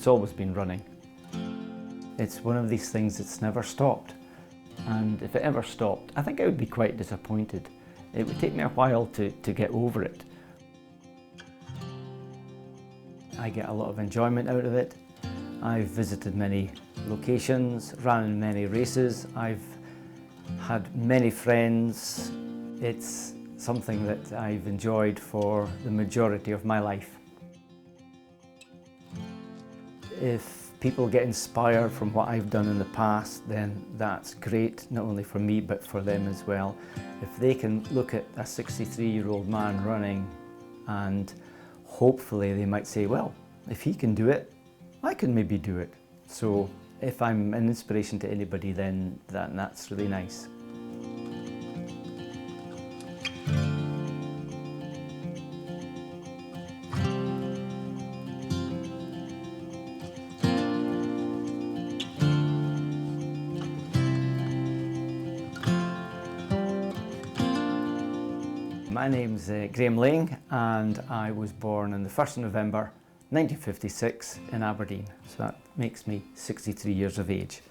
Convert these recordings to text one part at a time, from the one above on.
it's always been running. It's one of these things that's never stopped. And if it ever stopped, I think I would be quite disappointed. It would take me a while to get over it. I get a lot of enjoyment out of it. I've visited many locations, ran many races. I've had many friends. It's something that I've enjoyed for the majority of my life. If people get inspired from what I've done in the past, then that's great, not only for me but for them as well. If they can look at a 63-year-old man running, and hopefully they might say, well, if he can do it, I can maybe do it. So if I'm an inspiration to anybody, then that's really nice. My name's Graham Laing, and I was born on the 1st of November 1956 in Aberdeen, so that makes me 63 years of age.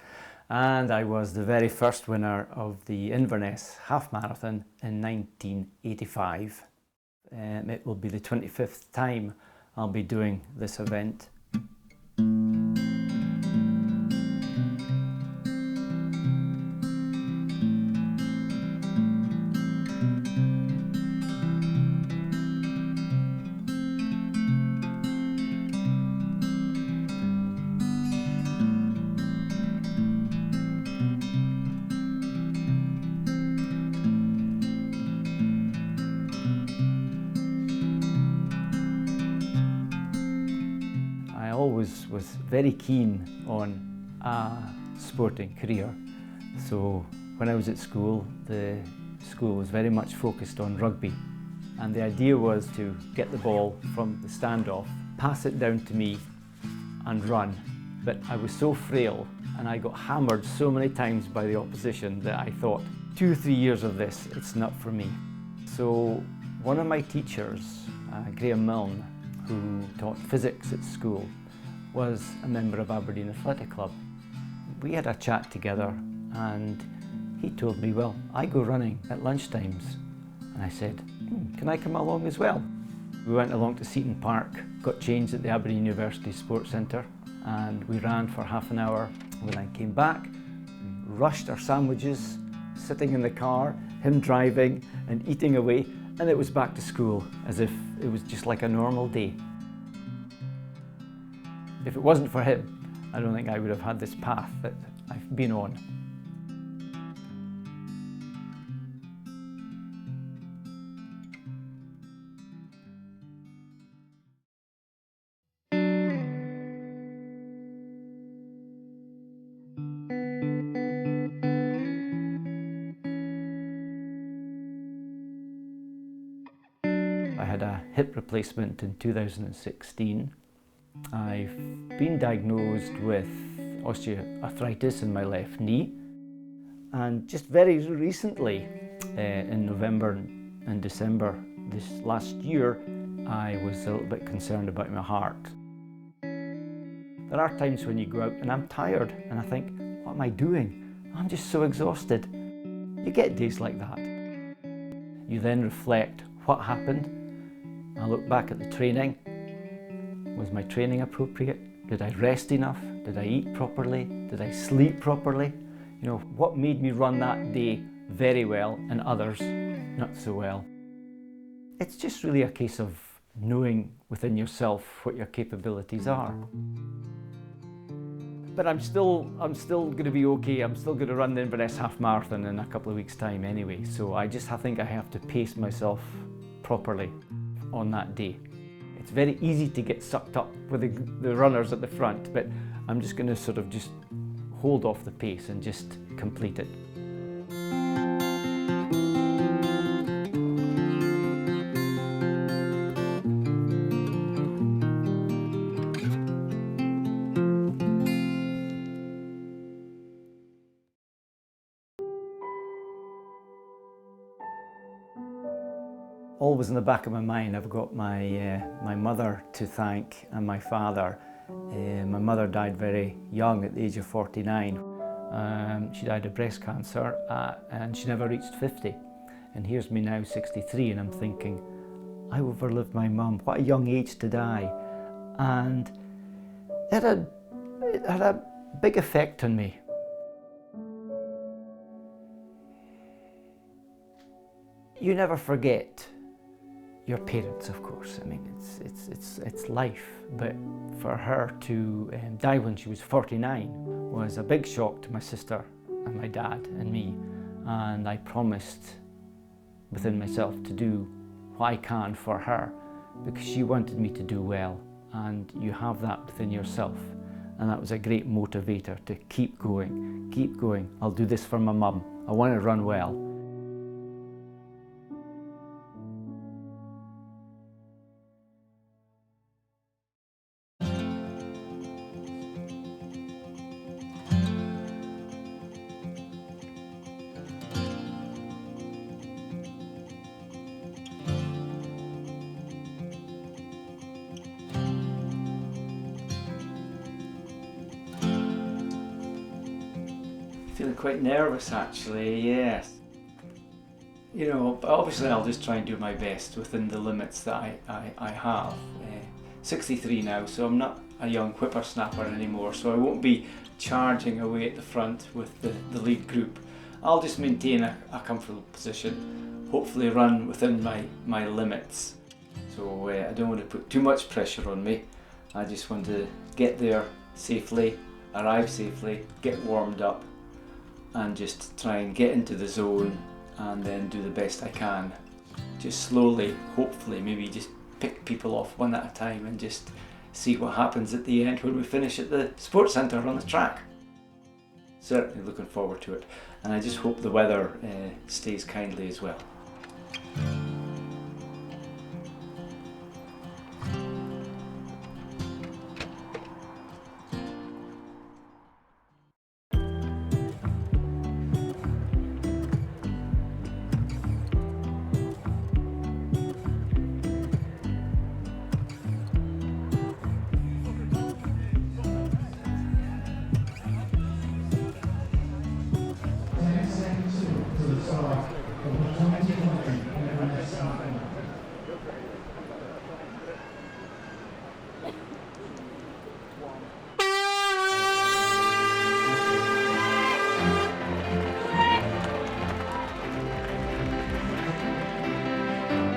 And I was the very first winner of the Inverness half marathon in 1985. It will be the 25th time I'll be doing this event. I always was very keen on a sporting career. So when I was at school, the school was very much focused on rugby. And the idea was to get the ball from the standoff, pass it down to me and run. But I was so frail and I got hammered so many times by the opposition that I thought, 2 or 3 years of this, it's not for me. So one of my teachers, Graham Milne, who taught physics at school, was a member of Aberdeen Athletic Club. We had a chat together and he told me, well, I go running at lunchtimes. And I said, can I come along as well? We went along to Seaton Park, got changed at the Aberdeen University Sports Centre, and we ran for half an hour. When I came back, we rushed our sandwiches, sitting in the car, him driving and eating away, and it was back to school as if it was just like a normal day. If it wasn't for him, I don't think I would have had this path that I've been on. I had a hip replacement in 2016. I've been diagnosed with osteoarthritis in my left knee, and just very recently, in November and December this last year, I was a little bit concerned about my heart. There are times when you go out and I'm tired and I think, what am I doing? I'm just so exhausted. You get days like that. You then reflect what happened. I look back at the training. Was my training appropriate? Did I rest enough? Did I eat properly? Did I sleep properly? You know, what made me run that day very well and others not so well? It's just really a case of knowing within yourself what your capabilities are. But I'm still going to be okay. I'm still going to run the Inverness half marathon in a couple of weeks' time anyway. So I think I have to pace myself properly on that day. It's very easy to get sucked up with the runners at the front, but I'm just going to sort of just hold off the pace and just complete it. Always in the back of my mind, I've got my mother to thank and my father. My mother died very young at the age of 49. She died of breast cancer and she never reached 50. And here's me now, 63, and I'm thinking, I overlived my mum. What a young age to die. And it had a big effect on me. You never forget your parents, of course. I mean, it's life. But for her to die when she was 49 was a big shock to my sister and my dad and me. And I promised within myself to do what I can for her, because she wanted me to do well, and you have that within yourself. And that was a great motivator to keep going, keep going. I'll do this for my mum. I want to run well. Feeling quite nervous actually, yes. You know, but obviously I'll just try and do my best within the limits that I have. 63 now, so I'm not a young whippersnapper anymore, so I won't be charging away at the front with the lead group. I'll just maintain a comfortable position, hopefully run within my limits. So I don't want to put too much pressure on me. I just want to get there safely, arrive safely, get warmed up, and just try and get into the zone and then do the best I can. Just slowly, hopefully, maybe just pick people off one at a time and just see what happens at the end when we finish at the sports centre on the track. Certainly looking forward to it, and I just hope the weather stays kindly as well.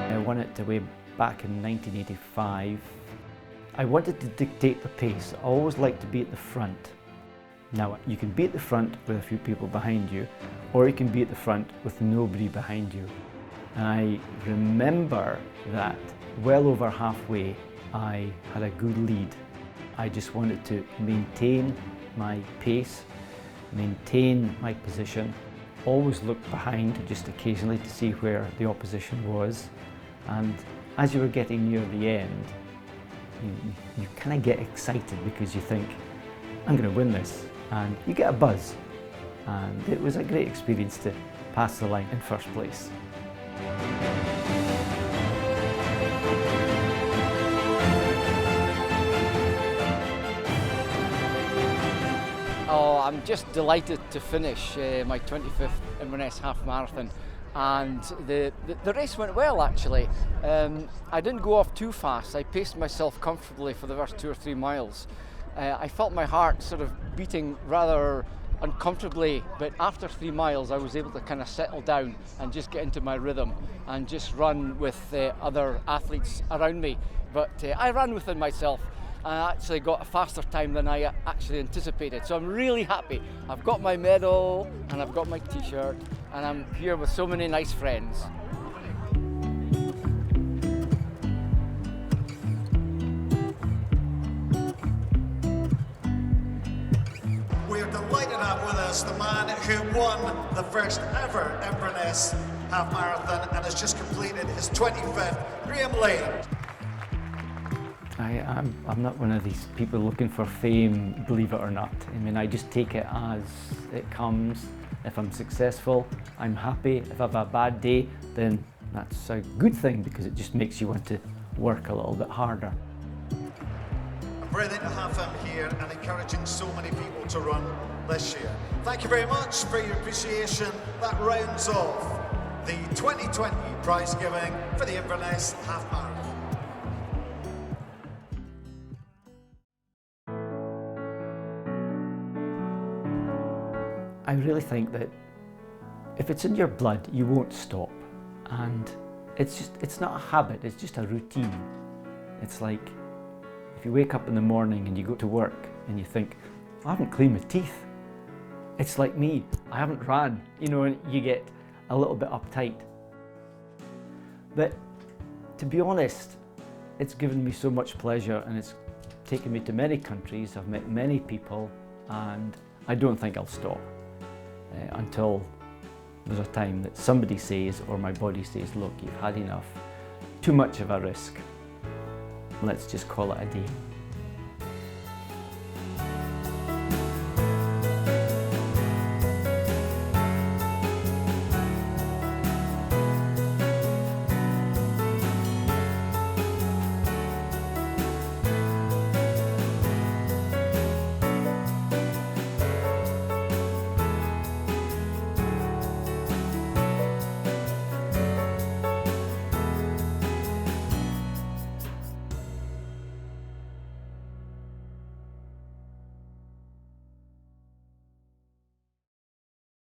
I won it way back in 1985. I wanted to dictate the pace. I always liked to be at the front. Now, you can be at the front with a few people behind you, or you can be at the front with nobody behind you. And I remember that well over halfway, I had a good lead. I just wanted to maintain my pace, maintain my position, always look behind just occasionally to see where the opposition was. And as you were getting near the end, you kind of get excited because you think, I'm going to win this. And you get a buzz. And it was a great experience to pass the line in first place. Oh, I'm just delighted to finish my 25th Inverness half marathon, and the race went well actually. I didn't go off too fast. I paced myself comfortably for the first 2 or 3 miles. I felt my heart sort of beating rather uncomfortably, but after 3 miles I was able to kind of settle down and just get into my rhythm and just run with other athletes around me. But I ran within myself. I actually got a faster time than I actually anticipated, so I'm really happy. I've got my medal and I've got my t-shirt and I'm here with so many nice friends. We're delighted to have with us the man who won the first ever Inverness half marathon and has just completed his 25th, Laing. I'm not one of these people looking for fame, believe it or not. I mean, I just take it as it comes. If I'm successful, I'm happy. If I have a bad day, then that's a good thing because it just makes you want to work a little bit harder. Brilliant to have him here and encouraging so many people to run this year. Thank you very much for your appreciation. That rounds off the 2020 prize giving for the Inverness Half Marathon. I really think that if it's in your blood, you won't stop. And it's not a habit, it's just a routine. It's like if you wake up in the morning and you go to work and you think, I haven't cleaned my teeth. It's like me, I haven't ran, you know, and you get a little bit uptight. But to be honest, it's given me so much pleasure and it's taken me to many countries, I've met many people, and I don't think I'll stop until there's a time that somebody says, or my body says, look, you've had enough, too much of a risk. Let's just call it a day.